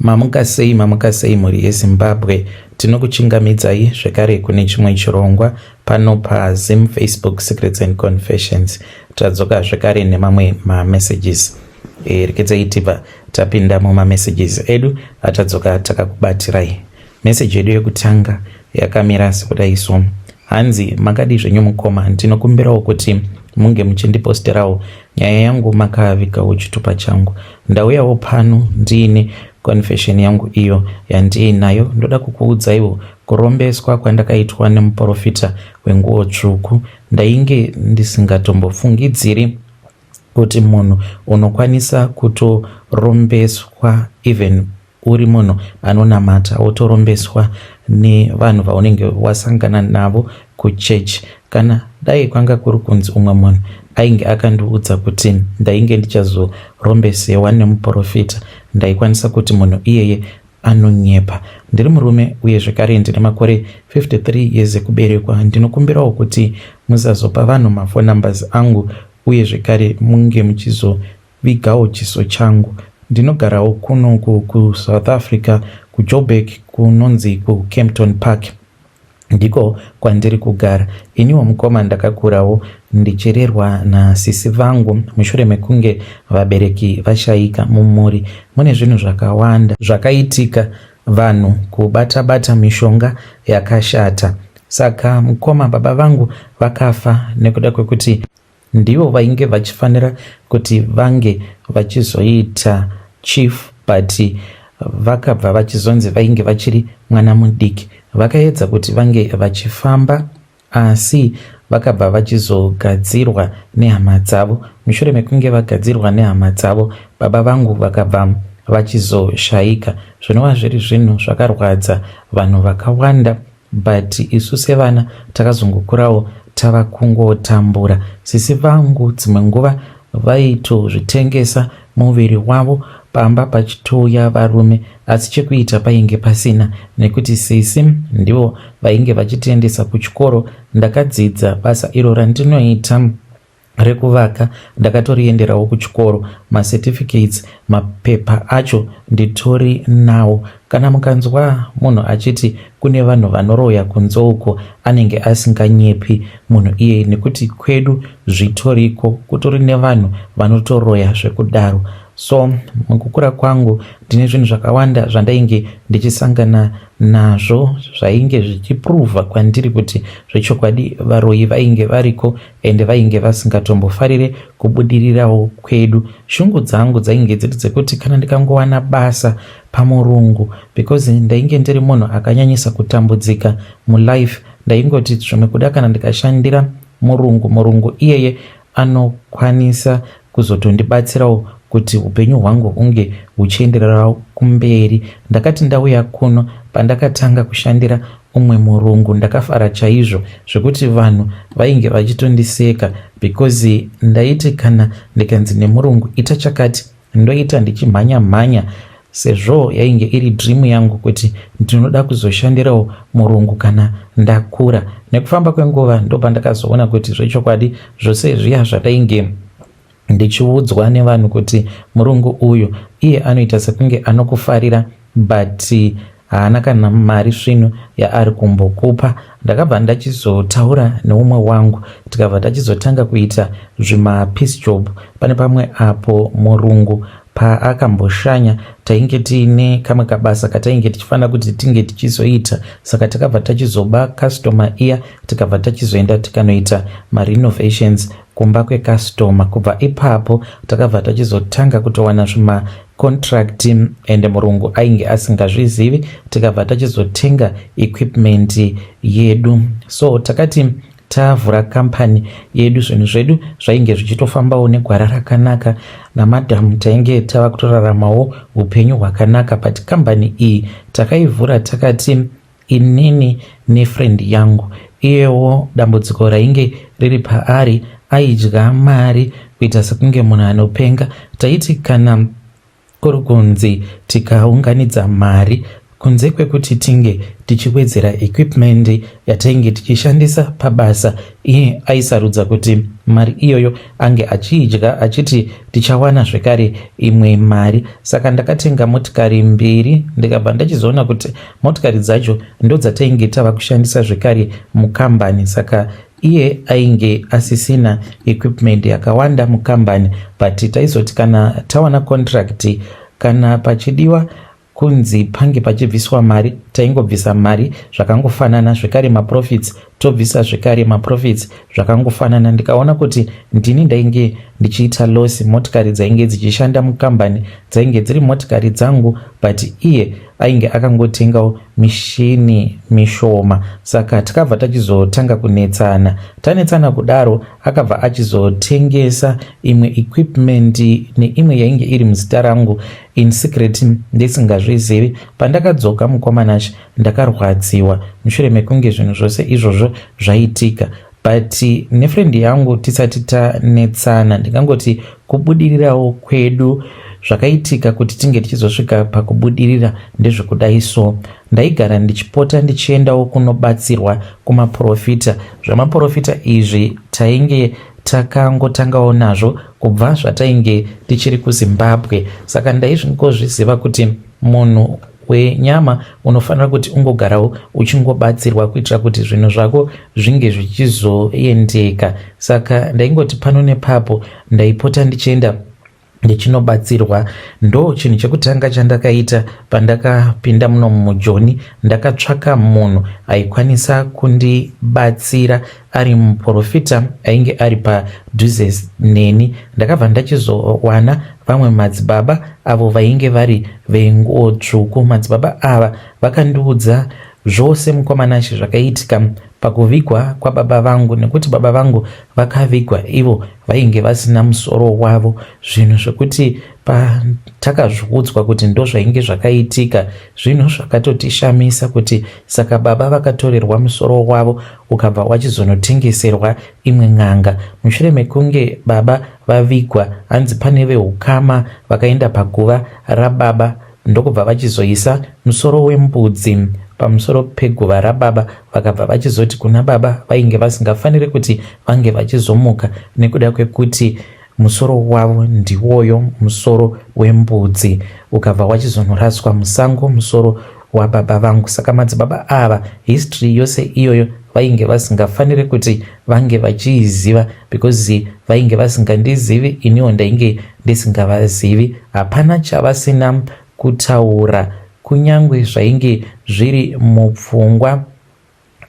Mamuka sei muri yeZimbabwe. Tinokuchingamidzai zvekare kune chimwe chirongwa pano paZim Facebook Secrets and Confessions. Tadzoka zvekare nemamwe messages. Rekedzai tibva tapinda messages edu atadzoka takakubatirai. Message yedu yekutanga yakamira sekudai so. Hanzi makadi zvenyu mukoma, ndinokumbirawo kuti munge muchindiposterawo nyaya yangu makavikawo chitupa changu. Ndauyawo pano ndiine confession yangu iyo yandiinayo. Ndoda kukuudzaiwo kurombeswa kwandakaitwa nemuprofita wenguo tsvuku. Ndainge ndisingatombofungidziri kuti munhu unokwanisa kutorombeswa even uri munhu anonamata, wotorombeswa nevanhu vaunenge wasangana navo kuchechi. Kana dai kwanga kuri kunzi umwe munhu ainge akandiudza kuti ndainge ndichazorombesewa nemuprofita, ndaikwanisa kuti munhu iyeye anonyepa. Ndiri murume uye zvekare ndine makore 53 years ekuberekwa. Ndinokumbirawo kuti musazopa vanhu mafoni numbers angu uye zvekare munge muchizovigawo chiso changu. Ndinogarawo kuno kuSouth Africa, kuJoburg, kunonzi kuKempton Park, ndiko kwandiri kugara. Iniwo mukoma ndakakurawo ndichirerwa nasisi vangu mushure mekunge vabereki vashaika mumhuri. Mune zvinhu zvakawanda zvakaitika, vanhu kubata mishonga yakashata. Saka mukoma baba vangu vakafa nekuda kwekuti ndivo vainge vachifanira kuti vange vachizoita chief, but vakabva vachizonzi vainge vachiri mwana mudiki. Vakaedza kuti vange vachifamba, asi vakabva vachizogadzirwa nehama dzavo. Mushure mekunge vagadzirwa nehama dzavo, baba vangu vakabva vachizoshaika. Zvinova zviri zvinhu zvakarwadza vanhu vakawanda, but isu sevana takazongokurawo tava kungotambura. Sisi vangu dzimwe nguva vaitozvitengesa muviri wavo pamba pachitouya varume, asi chekuita painge pasina, nekuti sisi ndivo vainge vachitiendesa kuchikoro. Ndakadzidza basa iro randinoita rekuvaka, ndakatorienderawo kuchikoro. Macertificates, mapepa acho nditori nawo. Kana mukanzwa munhu achiti kune vanhu vanoroya kunze uko, anenge asinganyepi munhu iye, nekuti kwedu zvitoriko, kutori nevanhu vanotoroya zvekudaro. So mukukura kwangu ndine zvinhu zvakawanda zvandainge ndichisangana nazvo zvainge zvichipruvha kwandiri kuti zvechokwadi varoyi vainge variko ende vainge vasingatombofarire kubudirirawo kwedu. Shungu dzangu dzainge dziri dzekuti kana ndikangowana basa pamurungu, because ndainge ndiri munhu akanyanyisa kutambudzika mulife, ndaingoti zvimwe kuda kana ndikashandira murungu iyeye anokwanisa kuzotondibatsirawo kuti upenyu hwangu unge huchiendererawo kumberi. Ndakati ndauya kuno, pandakatanga kushandira umwe murungu, ndakafara chaizvo zvekuti vanhu vainge vachitondiseka, because ndaiti kana ndikanzi nemurungu ita chakati, ndoita ndichimhanya sezvo yainge iri dream yangu kuti ndinoda kuzoshandirawo murungu kana ndakura. Nekufamba kwenguva ndopandakazoona kuti zvechokwadi zvose zviya zvatainge ndichiudzwa nevanhu kuti murungu uyu iye anoita sekunge anokufarira, but haana kana mari svino yaari kumbokupa. Ndakabva ndachizotaura neumwe wangu, tikabva tachizotanga kuita zvimapeace job. Pane pamwe apo murungu paakamboshanya, tainge tiine kamwe kabasa katainge tichifanira kuti tinge tichizoita. Saka takabva tachizoba customer iya, tikabva tachizoenda tikanoita marenovations kumba kwekastoma. Kubva ipapo takabva tachizotanga kutowana zvimacontract, ende murungu ainge asingazvizivi. Tikabva tachizotenga equipment yedu. So takati tavhura kampani yedu, zvinhu zvedu zvainge zvichitofambawo negwara rakanaka, namadhamu tainge tava kutoraramawo upenyu hwakanaka. But kampani iyi takaivhura takati inini nefriend yangu, iyewo dambudziko rainge riri paari aidya mari kuita sekunge munhu anopenga. Taiti kana kuri kunzi tikaunganidza mari kunze kwekuti tinge tichiwedzera equipment yatainge tichishandisa pabasa, iye aisarudza kuti mari iyoyo ange achiidya achiti tichawana zvekare imwe mari. Saka ndakatenga motikari 2 ndikabva ndachizoona kuti motikari dzacho ndo dzatainge tava kushandisa zvekare mukambani. Saka iye ainge asisina equipment yakawanda mukambani, but taizoti kana tawana contract, kana pachidiwa kunzi pange pachibviswa mari, taingobvisa mari zvakangofanana, zvekare maprofits tobvisa zvekare maprofits zvakangofanana. Ndikaona kuti ndini ndainge ndichiita loss. Motikari dzainge dzichishanda mukambani dzainge dziri motikari dzangu, but iye ainge akangotengawo mishini mishoma. Saka takabva tachizotanga kunetsana. Tanetsana kudaro akabva achizotengesa imwe equipment neimwe yainge iri muzita rangu in secret ndisingazvizivi. Pandakadzoka mukomanashi ndakarwadziwa mushure mekunge zvinhu zvose izvozvo zvaitika, but nefrendi yangu tisati tanetsana ndingangoti kubudirirawo kwedu zvakaitika kuti tinge tichizosvika pakubudirira ndezvekudai. So ndaigara ndichipota ndichiendawo kunobatsirwa kumaprofita. Zvamaprofita izvi tainge takangotangawo nazvo kubva zvatainge tichiri kuZimbabwe. Saka ndaizvingozviziva kuti munhu wenyama unofanira kuti ungogarawo uchingobatsirwa kuitira kuti zvinhu zvako zvinge zvichizoendeka. Saka ndaingoti pano nepapo ndaipota ndichienda ndichinobatsirwa. Ndo chinhu chekutanga chandakaita pandakapinda muno mujoni, ndakatsvaka munhu aikwanisa kundibatsira ari muprofita ainge ari padhuze neni. Ndakabva ndachizowana vamwe madzibaba avo vainge vari venguo tsvuku. Madzibaba ava vakandiudza zvose mukomanashi zvakaitika pakuvigwa kwababa vangu, nekuti baba vangu vakavigwa ivo vainge vasina musoro wavo. Zvinhu zvekuti patakazviudzwa kuti ndo zvainge zvakaitika, zvinhu zvakatotishamisa kuti saka baba vakatorerwa musoro wavo ukabva wachizonotengeserwa imwe n'anga. Mushure mekunge baba vavigwa, hanzi pane vehukama vakaenda paguva rababa ndokubva vachizoisa musoro wembudzi pamusoro peguva rababa, vakabva vachizoti kuna baba vainge vasingafaniri kuti vange vachizomuka nekuda kwekuti musoro wavo ndiwoyo musoro wembudzi, ukabva wachizonoraswa musango musoro wababa vangu. Saka madzibaba ava history yose iyoyo vainge vasingafaniri kuti vange vachiiziva, because vainge vasingandizivi, iniwo ndainge ndisingavazivi. Hapana chavasina kutaura, kunyangwe zvainge zviri mupfungwa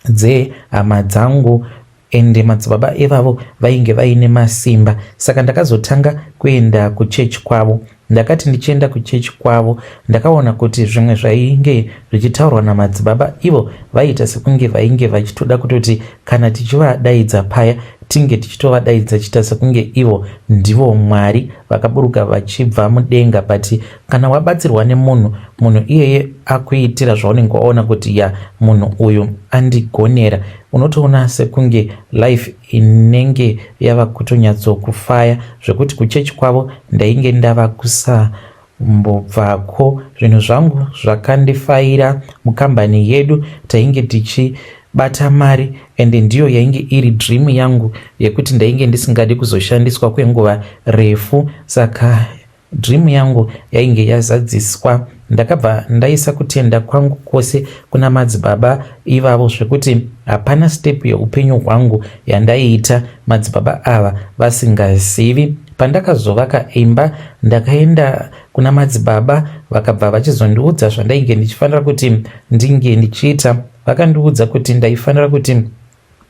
dzehama dzangu. Ende madzibaba evavo vainge vaine masimba. Saka ndakazotanga kuenda kuchechi kwavo. Ndakati ndichienda kuchechi kwavo ndakaona kuti zvimwe zvainge zvichitaurwa namadzibaba ivo vaita sekunge vainge vachitoda kutoti kana tichivadaidza paya tinge tichitovadaidza chita sekunge ivo ndivo Mwari vakaburuka vachibva mudenga. But kana wabatsirwa nemunhu, munhu iyeye akuitira zvaunenge waona kuti ya munhu uyu andigonera, unotoona sekunge life inenge yava kutonyatsokufaya, zvekuti kuchechi kwavo ndainge ndava kusambobvako. Zvinhu zvangu zvakandifaira mukambani yedu tainge tichibata mari, ende ndiyo yainge iri dream yangu yekuti ndainge ndisingadi kuzoshandiswa kwenguva refu. Saka dream yangu yainge yazadziswa. Ndakabva ndaisa kutenda kwangu kwose kuna madzibaba ivavo zvekuti hapana step yeupenyu hwangu yandaiita madzibaba ava vasingazivi. Pandakazovaka imba ndakaenda kuna madzibaba, vakabva vachizondiudza zvandainge ndichifanira kuti ndinge ndichiita. Vakandiudza kuti ndaifanira kuti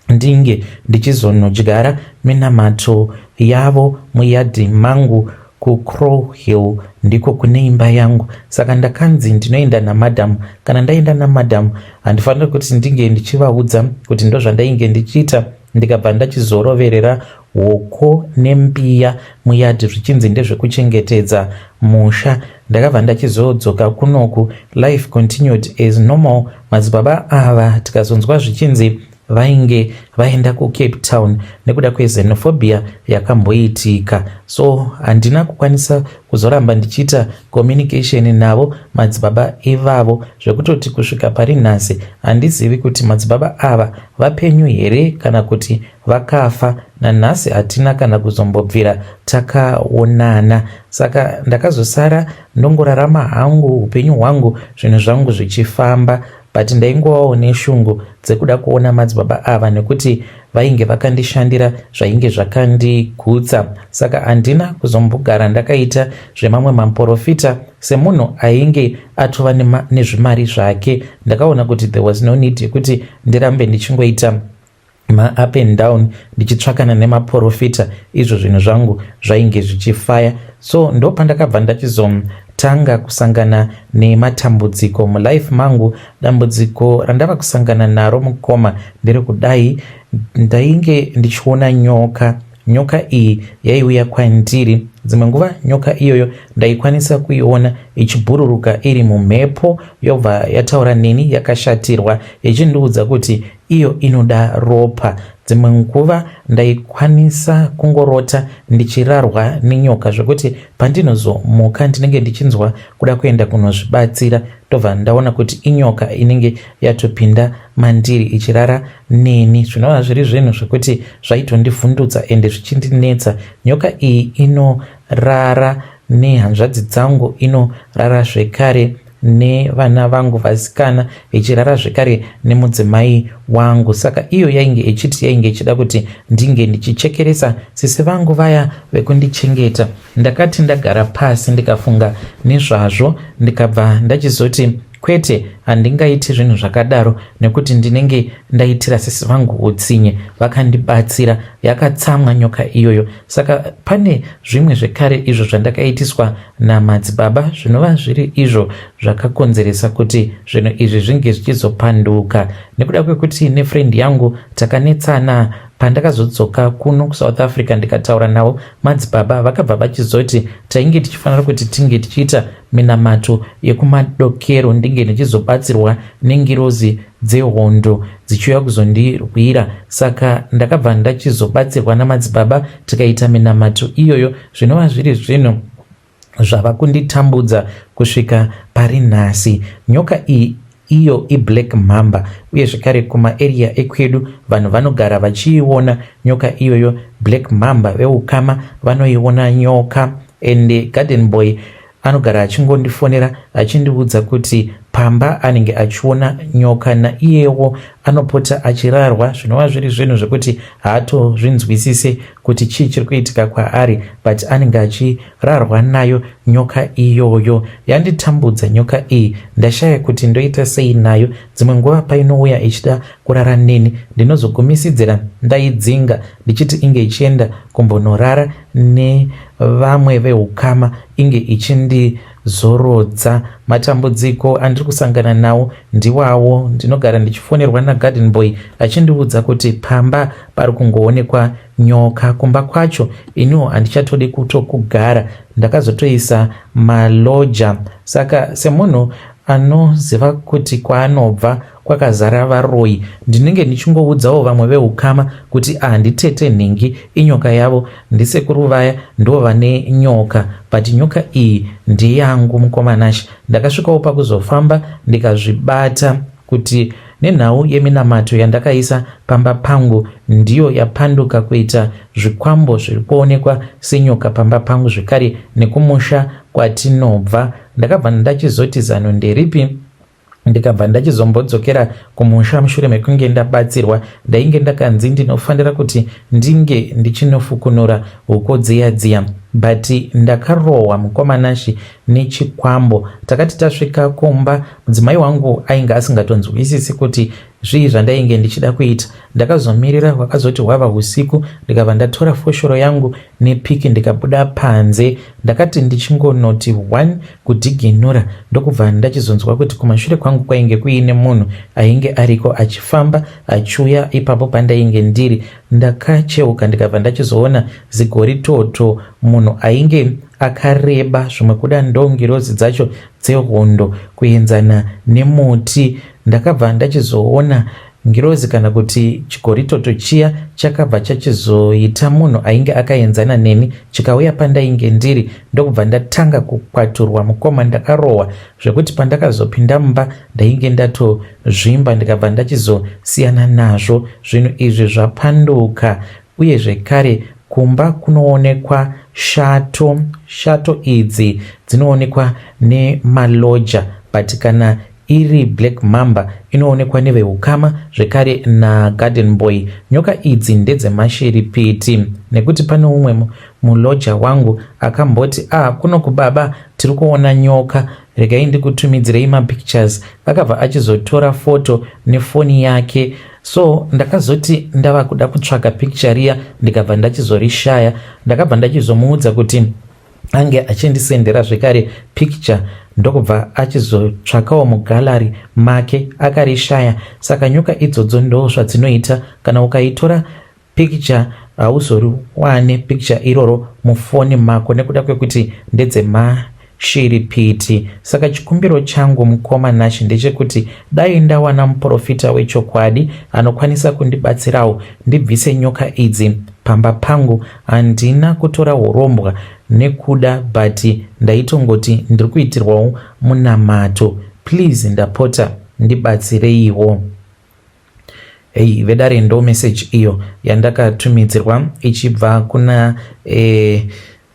ndinge ndichizonodyara minamato yavo muyadhi mangu kuCrow Hill, ndiko kune imba yangu. Saka ndakanzi ndinoenda namadhamu. Kana ndaenda namadhamu handifaniri kuti ndinge ndichivaudza kuti ndo zvandainge ndichiita. Ndikabva ndachizoroverera hoko nembiya muyadhi zvichinzi ndezvekuchengetedza musha. Ndakabva ndachizodzoka kunoku. Life continued as normal. Madzibaba ava tikazonzwa zvichinzi vainge vaenda kuCape Town nekuda kwexenophobia yakamboitika. So handina kukwanisa kuzoramba ndichiita communication navo madzibaba ivavo, zvekutoti kusvika pari nhasi handizivi kuti madzibaba ava vapenyu here kana kuti vakafa. Nanhasi hatina kana kuzombobvira takaonana. Saka ndakazosara ndongorarama hangu upenyu hwangu, zvinhu zvangu zvichifamba, but ndaingovawo neshungu dzekuda kuona madzibaba ava nekuti vainge vakandishandira zvainge zvakandigutsa. Saka handina kuzombogara ndakaita zvemamwe maprofita semunhu ainge atova nezvimari zvake. Ndakaona kuti there was no need yekuti ndirambe ndichingoita ma-up and down ndichitsvakana nemaprofita, izvo zvinhu zvangu zvainge zvichifaya. So ndo pandakabva ndachizotanga kusangana nematambudziko mulife mangu. Dambudziko randava kusangana naro mukoma ndere kudai, ndainge ndichiona nyoka. Nyoka iyi yaiuya kwandiri. Dzimwe nguva nyoka iyoyo ndaikwanisa kuiona ichibhururuka iri mumhepo, yobva yataura neni yakashatirwa, ichindiudza kuti iyo inoda ropa. Dzimwe nguva ndaikwanisa kungorota ndichirarwa nenyoka zvekuti pandinozomuka ndinenge ndichinzwa kuda kuenda kunozvibatsira, tobva ndaona kuti inyoka inenge yatopinda mandiri ichirara neni. Zvinova zviri zvinhu zvekuti zvaitondivhundutsa ende zvichindinetsa. Nyoka iyi inorara nehanzvadzi dzangu, inorara zvekare nevana vangu vasikana, ichirara zvekare nemudzimai wangu. Saka iyo yainge ichiti yainge ichida kuti ndinge ndichichekeresa sisi vangu vaya vekundichengeta. Ndakati ndagara pasi ndikafunga nezvazvo, ndikabva ndachizoti kwete, handingaiti zvinhu zvakadaro nekuti ndinenge ndaitira sisi vangu utsinye, vakandibatsira, yakatsamwa nyoka iyoyo. Saka pane zvimwe zvekare izvo zvandakaitiswa namadzibaba zvinova zviri izvo zvakakonzeresa kuti zvinhu izvi zvinge zvichizopanduka. Nekuda kwekuti nefriend yangu takanetsana pandakazodzoka kuno kuSouth Africa ndikataura navo madzibaba, vakabva vachizoti tainge tichifanira kuti tinge tichiita minamato yekumadokero, ndinge ndichizobatsirwa nengirozi dzehondo dzichiuya kuzondirwira. Saka ndakabva ndachizobatsirwa namadzibaba tikaita minamato iyoyo. Zvinova zviri zvinhu zvava kunditambudza kusvika pari nhasi. Nyoka iyi iyo iblack mamba, uye zvekare kumaarea ekwedu vanhu vanogara vachiiona nyoka iyoyo. Black mamba veukama vanoiona nyoka, ende Garden Boy anogara achingondifonera achindiudza kuti pamba anenge achiona nyoka naiyewo anopota achirarwa. Zvinova zviri zvinhu zvekuti haatozvinzwisise kuti chii chiri kuitika kwaari, but anenge achirarwa nayo nyoka iyoyo. Yanditambudza nyoka iyi, ndashaya kuti ndoita sei nayo. Dzimwe nguva painouya ichida kurara neni, ndinozogumisidzira ndaidzinga ndichiti inge ichienda kumbonorara nevamwe veukama, inge ichindizorodza. Matambudziko andiri kusangana nawo ndiwawo. Ndinogara ndichifonerwa naGarden Boy achindiudza kuti pamba pari kungoonekwa nyoka. Kumba kwacho iniwo handichatodi kutokugara, ndakazotoisa maloja. Saka semunhu anoziva kuti kwaanobva kwakazara varoyi, ndinenge ndichingoudzawo vamwe veukama kuti handitete nhingi, inyoka yavo, ndisekuru vaya ndo vane nyoka, but nyoka iyi ndeyangu mukomanashi. Ndakasvikawo pakuzofamba ndikazvibata kuti nenhau yeminamato yandakaisa pamba pangu ndiyo yapanduka kuita zvikwambo zviri kuonekwa senyoka pamba pangu, zvekare nekumusha kwatinobva. Ndakabva ndachizoti zano nderipi, ndikabva ndachizombodzokera kumusha mushure mekunge ndabatsirwa. Ndainge ndakanzi ndinofanira kuti ndinge ndichinofukunura huko dziya, but ndakarohwa mukomanashi nechikwambo. Takati tasvika kumba, mudzimai wangu ainge asingatonzwisisi kuti zvii zvandainge ndichida kuita. Ndakazomirira hwakazoti hwava usiku, ndikabva ndatora foshoro yangu nepiki ndikabuda panze. Ndakati ndichingonoti 1 kudhiginura, ndokubva ndachizonzwa kuti kumashure kwangu kwainge kuine munhu ainge ariko achifamba achiuya ipapo pandainge ndiri. Ndakacheuka ndikabva ndachizoona zigoritoto, munhu ainge akareba zvimwe kuda ndongirozi dzacho dzehondo kuenzana nemuti. Ndakabva ndachizoona ngirozi kana kuti chikoritoto chiya chakabva chachizoita munhu ainge akaenzana neni chikauya pandainge ndiri, ndokubva ndatanga kukwaturwa mukoma. Ndakarohwa zvekuti pandakazopinda mumba ndainge ndatozvimba ndikabva ndachizosiyana nazvo. Zvinhu izvi zvapanduka, uye zvekare kumba kunoonekwa shato. Shato idzi dzinoonekwa nemaloja, but kana iri Black Mamba inoonekwa nevehukama zvekare naGarden Boy. Nyoka idzi ndedzemashiripiti, nekuti pane umwe muloja wangu akamboti kuno kubaba tiri kuona nyoka, regai ndikutumidzirei mapictures. Akabva achizotora foto nefoni yake, so ndakazoti ndava kuda kutsvaga picture riya ndikabva ndachizorishaya. Ndakabva ndachizomuudza kuti ange achindisendera zvekare picture, ndokubva achizotsvakawo mugallery make akarishaya. Saka nyoka idzodzo ndo zvadzinoita. Kana ukaitora picture hauzoriwane picture iroro mufoni mako nekuda kwekuti ndedzemashiripiti. Saka chikumbiro changu mukoma Nashi ndechekuti dai ndawana muprofita wechokwadi anokwanisa kundibatsirawo ndibvise nyoka idzi pamba pangu. Handina kutora urombwa nekuda, but ndaitongoti ndiri kuitirwawo munamato. Please ndapota ndibatsireiwo. Vedare ndo message iyo yandakatumidzirwa ichibva kuna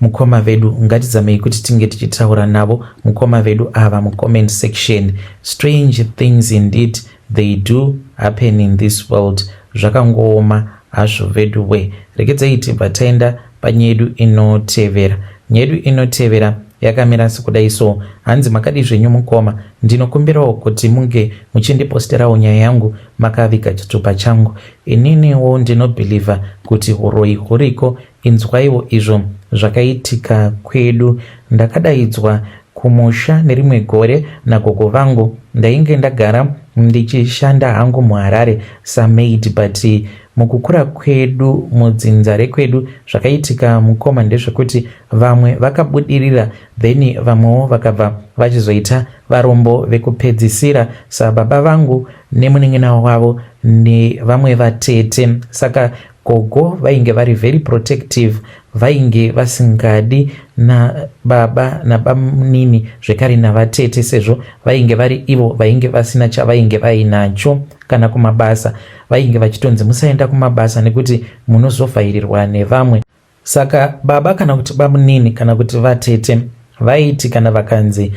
mukoma vedu. Ngatizamei kuti tinge tichitaura navo mukoma vedu ava mucomment section. Strange things indeed they do happen in this world. Zvakangooma hazvo vedu we. Rekedzai tibva taenda panyedu inotevera. Nyedu inotevera yakamira sekudai. So hanzi makadi zvenyu mukoma, ndinokumbirawo kuti munge muchindiposterawo nyaya yangu makaviga chitupa changu. Ininiwo ndinobhiliva kuti uroyi huriko. Inzwaiwo izvo zvakaitika kwedu. Ndakadaidzwa kumusha nerimwe gore nagogo vangu. Ndainge ndagara ndichishanda hangu muHarare samaid, but mukukura kwedu mudzinza rekwedu zvakaitika mukoma ndezvekuti vamwe vakabudirira, then vamwewo vakabva vachizoita varombo vekupedzisira sababa vangu nemunin'ina wavo nevamwe vatete. Saka gogo vainge vari very protective, vainge vasingadi na baba nabamunini zvekare navatete, sezvo vainge vari ivo vainge vasina chavainge vainacho. Kana kumabasa vainge vachitonzi musaenda kumabasa nekuti munozovhairirwa nevamwe. Saka baba kana kuti bamunini kana kuti vatete vaiti kana vakanzi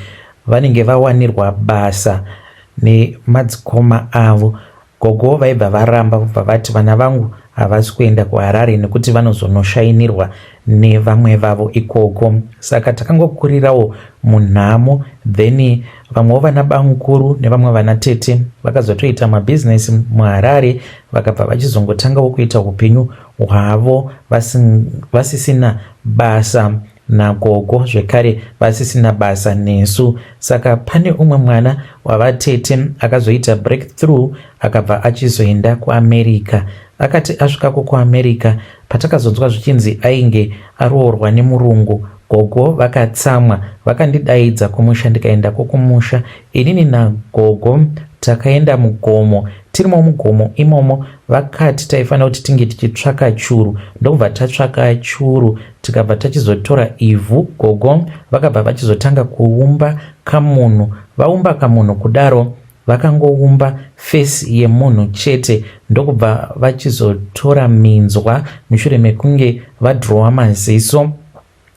vanenge vawanirwa basa nemadzikoma avo, gogo vaibva varamba kubva vati vana vangu havasi kuenda kuHarare nekuti vanozonoshainirwa nevamwe vavo ikoko. Saka takangokurirawo munhamo, then vamwewo vana bamukuru nevamwe vana tete vakazotoita mabhizinesi muHarare, vakabva vachizongotangawo kuita upenyu hwavo vasisina basa nagogo zvekare vasisina basa nesu. Saka pane umwe mwana wavatete akazoita breakthrough akabva achizoenda kuAmerica. Akati asvikako kuAmerica, patakazonzwa zvichinzi ainge aroorwa nemurungu, gogo vakatsamwa vakandidaidza kumusha. Ndikaendako kumusha, inini nagogo takaenda mugomo. Tirimo mugomo imomo vakati taifanira kuti tinge tichitsvaka churu, ndokubva tatsvaka churu tikabva tachizotora ivhu. Gogo vakabva vachizotanga kuumba kamunhu. Vaumba kamunhu kudaro vakangoumba fesi yemunhu chete, ndokubva vachizotora minzwa mushure mekunge vadhirowa maziso,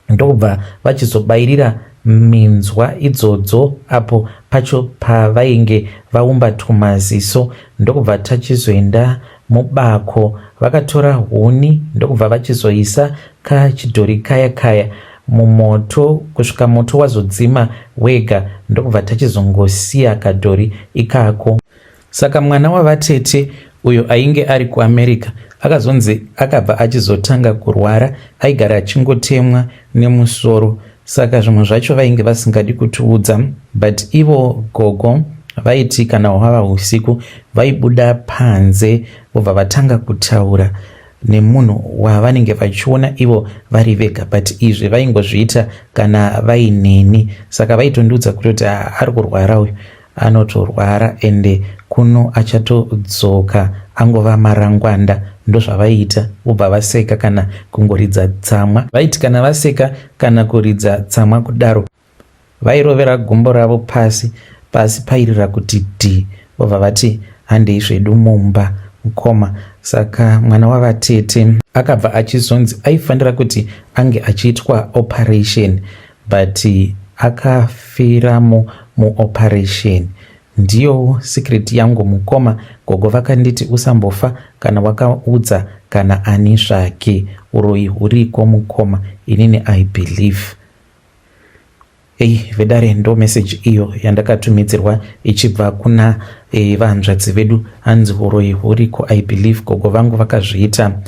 ndokubva vachizobairira minzwa idzodzo apo pacho pavainge vaumba tumaziso. Ndokubva tachizoenda mubako, vakatora huni ndokubva vachizoisa kachidhori kaya kaya mumoto kusvika moto wazodzima wega, ndokubva tachizongosiya kadhori ikako. Saka mwana wavatete uyo ainge ari kuAmerica akazonzi akabva achizotanga kurwara, aigara achingotemwa nemusoro. Saka zvimwe zvacho vainge vasingadi kutiudza, but ivo gogo vaiti kana hwava usiku vaibuda panze vobva vatanga kutaura nemunhu wavanenge vachiona ivo vari vega, but izvi vaingozviita kana vaineni. Saka vaitondiudza kutoti ari kurwara uyu anotorwara, ende kuno achatodzoka angova marangwanda. Ndozvavaita vobva vaseka kana kungoridza tsamwa. Vaiti kana vaseka kana kuridza tsamwa kudaro vairovera gumbo ravo pasi pairira kuti d, vobva vati handei zvedu mumba mukoma. Saka mwana wavatete akabva achizonzi aifanira kuti ange achiitwa operation, but akafiramo muoperation. Ndiyo secret yangu mukoma. Gogo vakanditi usambofa kana wakaudza kana ani zvake, uroyi huriko mukoma. Inini I believe. Vedare ndo message iyo yandakatumidzirwa ichibva kuna vahanzvadzi vedu. Hanzi uroyi huriko, I believe. Gogo vangu vakazviita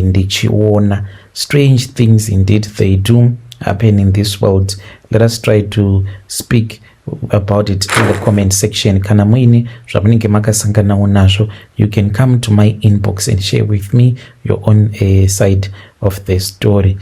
ndichiona. Strange things indeed they do happen in this world. Let us try to speak about it in the comment section. Kana muine zvamunenge makasanganawo nazvo, you can come to my inbox and share with me your own side of the story.